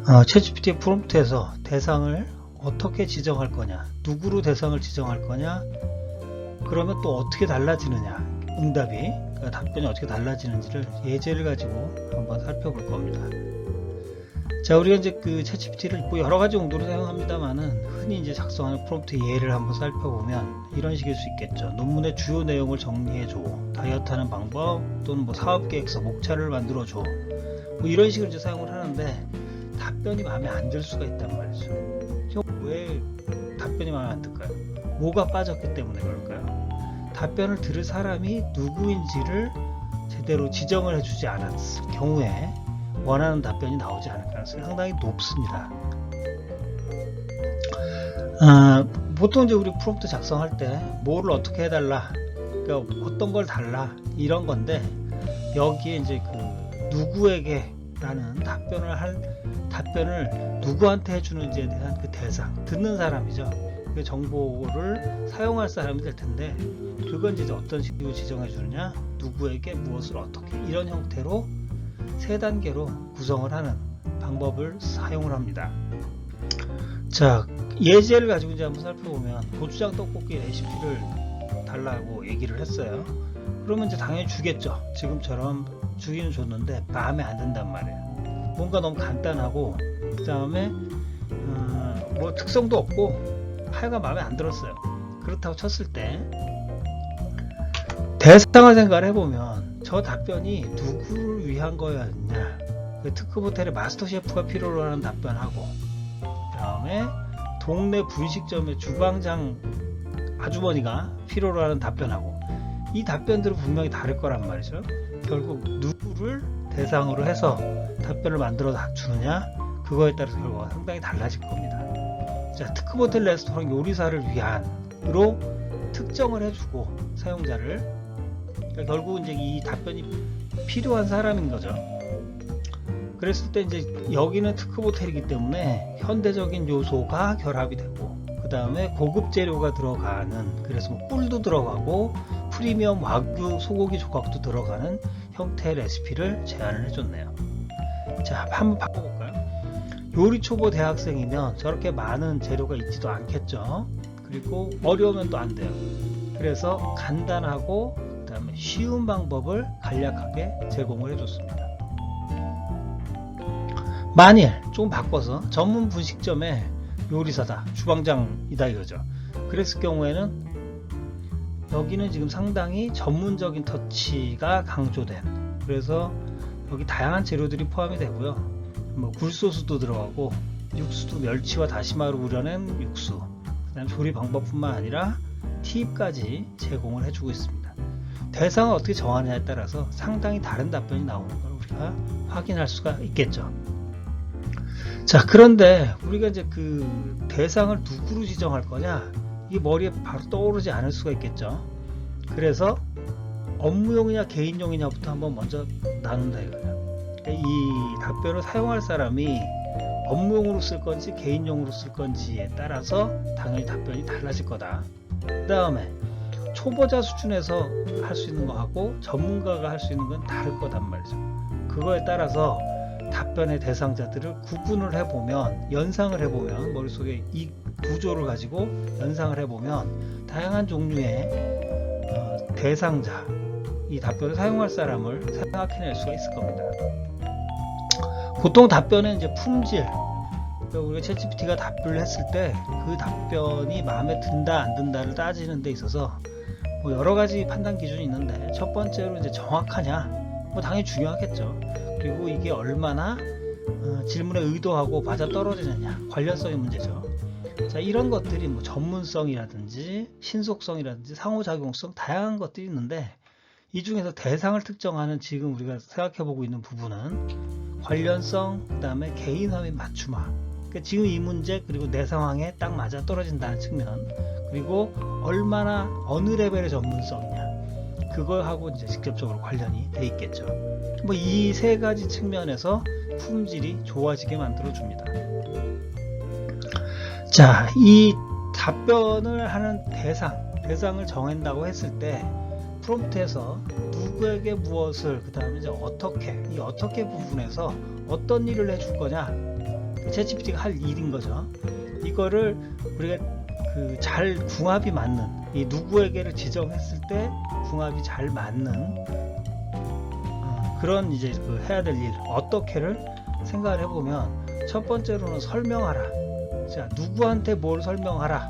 챗GPT 프롬프트에서 대상을 어떻게 지정할 거냐, 누구로 대상을 지정할 거냐, 그러면 또 어떻게 달라지느냐, 응답이, 그러니까 답변이 어떻게 달라지는지를 예제를 가지고 한번 살펴볼 겁니다. 자, 우리가 이제 그 챗GPT를 뭐 여러 가지 용도로 사용합니다만은 흔히 이제 작성하는 프롬프트 예를 한번 살펴보면 이런 식일 수 있겠죠. 논문의 주요 내용을 정리해줘, 다이어트하는 방법, 또는 뭐 사업계획서, 목차를 만들어줘, 뭐 이런 식으로 이제 사용을 하는데 답변이 마음에 안 들 수가 있단 말이죠. 왜 답변이 마음에 안 들까요? 뭐가 빠졌기 때문에 그럴까요? 답변을 들을 사람이 누구인지를 제대로 지정을 해주지 않았을 경우에 원하는 답변이 나오지 않을 가능성이 상당히 높습니다. 보통 이제 우리 프롬프트 작성할 때 뭐를 어떻게 해달라, 그러니까 어떤 걸 달라, 이런 건데 여기에 이제 그 누구에게 라는 답변을 누구한테 해주는지에 대한 그 대상, 듣는 사람이죠. 그 정보를 사용할 사람이 될 텐데 그건 이제 어떤 식으로 지정해 주느냐, 누구에게 무엇을 어떻게, 이런 형태로 세 단계로 구성을 하는 방법을 사용을 합니다. 자, 예제를 가지고 이제 한번 살펴보면 고추장 떡볶이 레시피를 달라고 얘기를 했어요. 그러면 이제 당연히 주겠죠. 지금처럼 주기는 줬는데 마음에 안 든단 말이에요. 뭔가 너무 간단하고 그 다음에 뭐 특성도 없고 하여간 마음에 안 들었어요. 그렇다고 쳤을 때 대상을 생각을 해보면 저 답변이 누구를 위한 거였냐, 그 특급 호텔의 마스터 셰프가 필요로 하는 답변하고, 그 다음에 동네 분식점의 주방장 아주머니가 필요로 하는 답변하고, 이 답변들은 분명히 다를 거란 말이죠. 결국 누구를 대상으로 해서 답변을 만들어 주느냐, 그거에 따라서 결과가 상당히 달라질 겁니다. 자, 특급 호텔 레스토랑 요리사를 위한으로 특정을 해주고 사용자를, 그러니까 결국 이제 이 답변이 필요한 사람인 거죠. 그랬을 때 이제 여기는 특급 호텔이기 때문에 현대적인 요소가 결합이 되고, 그 다음에 고급 재료가 들어가는, 그래서 뭐 꿀도 들어가고 프리미엄 와규 소고기 조각도 들어가는 형태의 레시피를 제안을 해줬네요. 자, 한번 바꿔볼까요? 요리 초보 대학생이면 저렇게 많은 재료가 있지도 않겠죠. 그리고 어려우면 또 안 돼요. 그래서 간단하고 그 다음에 쉬운 방법을 간략하게 제공을 해줬습니다. 만일 좀 바꿔서 전문 분식점의 요리사다, 주방장이다 이거죠. 그랬을 경우에는 여기는 지금 상당히 전문적인 터치가 강조된, 그래서 여기 다양한 재료들이 포함이 되고요. 뭐 굴소스도 들어가고 육수도 멸치와 다시마로 우려낸 육수, 그다음 조리 방법뿐만 아니라 팁까지 제공을 해주고 있습니다. 대상을 어떻게 정하느냐에 따라서 상당히 다른 답변이 나오는 걸 우리가 확인할 수가 있겠죠. 자, 그런데 우리가 이제 그 대상을 누구로 지정할 거냐, 이 머리에 바로 떠오르지 않을 수가 있겠죠. 그래서 업무용이냐 개인용이냐부터 한번 먼저 나눈다 이거예요. 이 답변을 사용할 사람이 업무용으로 쓸 건지 개인용으로 쓸 건지에 따라서 당연히 답변이 달라질 거다. 그 다음에 초보자 수준에서 할 수 있는 거하고 전문가가 할 수 있는 건 다를 거단 말이죠. 그거에 따라서 답변의 대상자들을 구분을 해보면, 연상을 해보면, 머릿속에 이 구조를 가지고 연상을 해보면 다양한 종류의 대상자, 이 답변을 사용할 사람을 생각해낼 수가 있을 겁니다. 보통 답변은 이제 품질, 그러니까 우리가 챗GPT가 답변을 했을 때 그 답변이 마음에 든다 안 든다를 따지는 데 있어서 뭐 여러 가지 판단 기준이 있는데, 첫 번째로 이제 정확하냐, 뭐 당연히 중요하겠죠. 그리고 이게 얼마나 질문에 의도하고 맞아 떨어지느냐, 관련성의 문제죠. 자, 이런 것들이 뭐 전문성이라든지 신속성이라든지 상호작용성, 다양한 것들이 있는데, 이 중에서 대상을 특정하는 지금 우리가 생각해보고 있는 부분은 관련성, 그 다음에 개인화 및 맞춤화, 그러니까 지금 이 문제 그리고 내 상황에 딱 맞아 떨어진다는 측면, 그리고 얼마나 어느 레벨의 전문성이냐, 그거하고 이제 직접적으로 관련이 돼 있겠죠. 뭐 이 세 가지 측면에서 품질이 좋아지게 만들어 줍니다. 자, 이 답변을 하는 대상을 정한다고 했을 때 프롬프트에서 누구에게 무엇을, 그 다음에 이제 어떻게, 이 어떻게 부분에서 어떤 일을 해줄 거냐, 챗GPT가 할 일인 거죠. 이거를 우리가 그 잘 궁합이 맞는, 이 누구에게를 지정했을 때 궁합이 잘 맞는 그런 이제 그 해야 될 일, 어떻게를 생각을 해보면, 첫 번째로는 설명하라. 자, 누구한테 뭘 설명하라,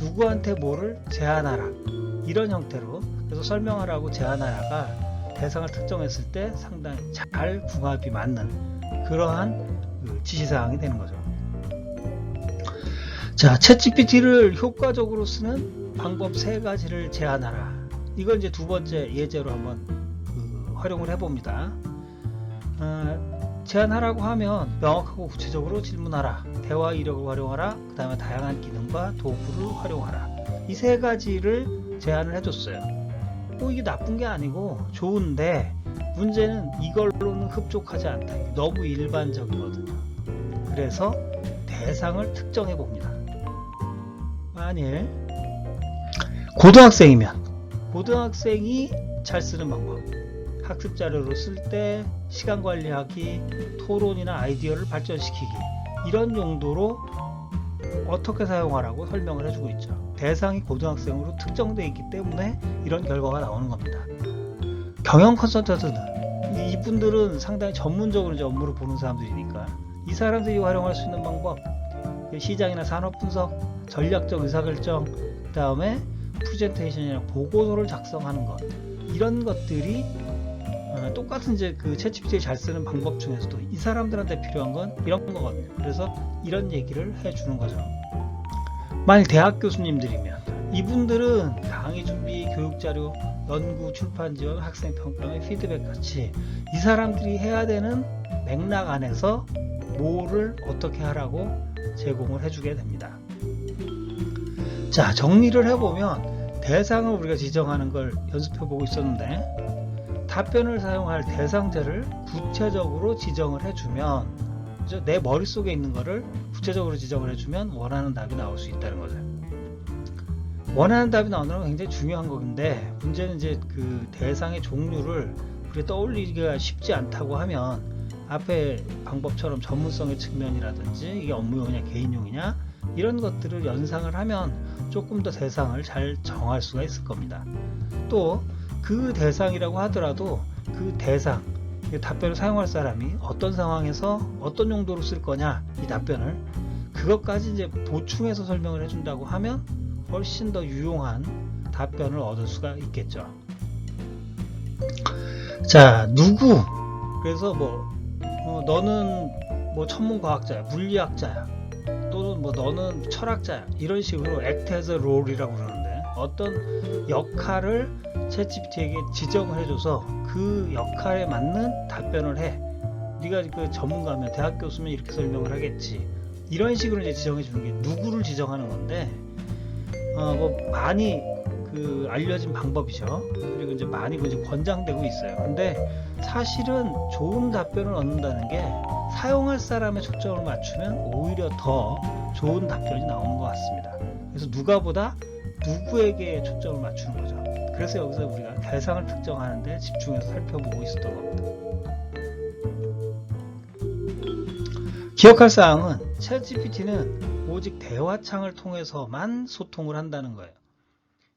누구한테 뭐를 제안하라, 이런 형태로. 그래서 설명하라고 제안하라가 대상을 특정했을 때 상당히 잘 궁합이 맞는 그러한 그 지시사항이 되는 거죠. 자, 챗GPT를 효과적으로 쓰는 방법 3가지를 제안하라. 이건 이제 두 번째 예제로 한번 활용을 해봅니다. 제안하라고 하면 명확하고 구체적으로 질문하라, 대화 이력을 활용하라, 그 다음에 다양한 기능과 도구를 활용하라. 이 3가지를 제안을 해줬어요. 이게 나쁜 게 아니고 좋은데, 문제는 이걸로는 흡족하지 않다. 너무 일반적이거든요. 그래서 대상을 특정해 봅니다. 만일 고등학생이면 고등학생이 잘 쓰는 방법, 학습 자료로 쓸 때 시간 관리하기, 토론이나 아이디어를 발전시키기, 이런 용도로 어떻게 사용하라고 설명을 해주고 있죠. 대상이 고등학생으로 특정되어 있기 때문에 이런 결과가 나오는 겁니다. 경영 컨설턴트는, 이분들은 상당히 전문적으로 이제 업무를 보는 사람들이니까 이 사람들이 활용할 수 있는 방법, 시장이나 산업 분석, 전략적 의사결정, 그 다음에 프레젠테이션이나 보고서를 작성하는 것, 이런 것들이 똑같은 이제 그 챗GPT 잘 쓰는 방법 중에서도 이 사람들한테 필요한 건 이런 거거든요. 그래서 이런 얘기를 해주는 거죠. 만일 대학 교수님들이면 이분들은 강의 준비, 교육 자료, 연구, 출판 지원, 학생 평가의 피드백 같이 이 사람들이 해야 되는 맥락 안에서 뭐를 어떻게 하라고 제공을 해주게 됩니다. 자, 정리를 해보면 대상을 우리가 지정하는 걸 연습해보고 있었는데, 답변을 사용할 대상자를 구체적으로 지정을 해주면, 그죠? 내 머릿속에 있는 거를 구체적으로 지정을 해주면 원하는 답이 나올 수 있다는 거죠. 원하는 답이 나오는 건 굉장히 중요한 건데, 문제는 이제 그 대상의 종류를 우리가 떠올리기가 쉽지 않다고 하면, 앞에 방법처럼 전문성의 측면이라든지 이게 업무용이냐 개인용이냐 이런 것들을 연상을 하면 조금 더 대상을 잘 정할 수가 있을 겁니다. 또 그 대상이라고 하더라도 그 대상, 답변을 사용할 사람이 어떤 상황에서 어떤 용도로 쓸 거냐, 이 답변을 그것까지 이제 보충해서 설명을 해준다고 하면 훨씬 더 유용한 답변을 얻을 수가 있겠죠. 자, 누구, 그래서 너는 뭐 천문과학자야, 물리학자야, 또는 뭐 너는 철학자야, 이런 식으로 act as a role이라고 그러는데, 어떤 역할을 챗GPT에게 지정을 해줘서 그 역할에 맞는 답변을 해. 네가 그 전문가면, 대학 교수면 이렇게 설명을 하겠지, 이런 식으로 이제 지정해 주는 게 누구를 지정하는 건데, 뭐 많이 그 알려진 방법이죠. 그리고 이제 많이 이제 권장되고 있어요. 근데 사실은 좋은 답변을 얻는다는 게 사용할 사람의 초점을 맞추면 오히려 더 좋은 답변이 나오는 것 같습니다. 그래서 누가보다 누구에게 초점을 맞추는 거죠. 그래서 여기서 우리가 대상을 특정하는데 집중해서 살펴보고 있었던 겁니다. 기억할 사항은 챗GPT는 오직 대화창을 통해서만 소통을 한다는 거예요.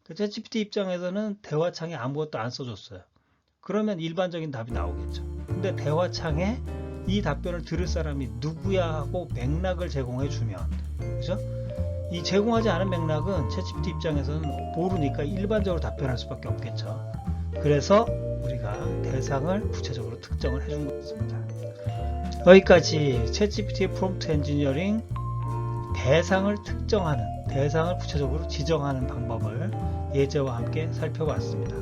그 챗GPT 입장에서는 대화창에 아무것도 안 써줬어요. 그러면 일반적인 답이 나오겠죠. 근데 대화창에 이 답변을 들을 사람이 누구야 하고 맥락을 제공해 주면, 그죠? 이 제공하지 않은 맥락은 챗GPT 입장에서는 모르니까 일반적으로 답변할 수밖에 없겠죠. 그래서 우리가 대상을 구체적으로 특정을 해준 것입니다. 여기까지 챗GPT의 프롬프트 엔지니어링, 대상을 특정하는, 대상을 구체적으로 지정하는 방법을 예제와 함께 살펴봤습니다.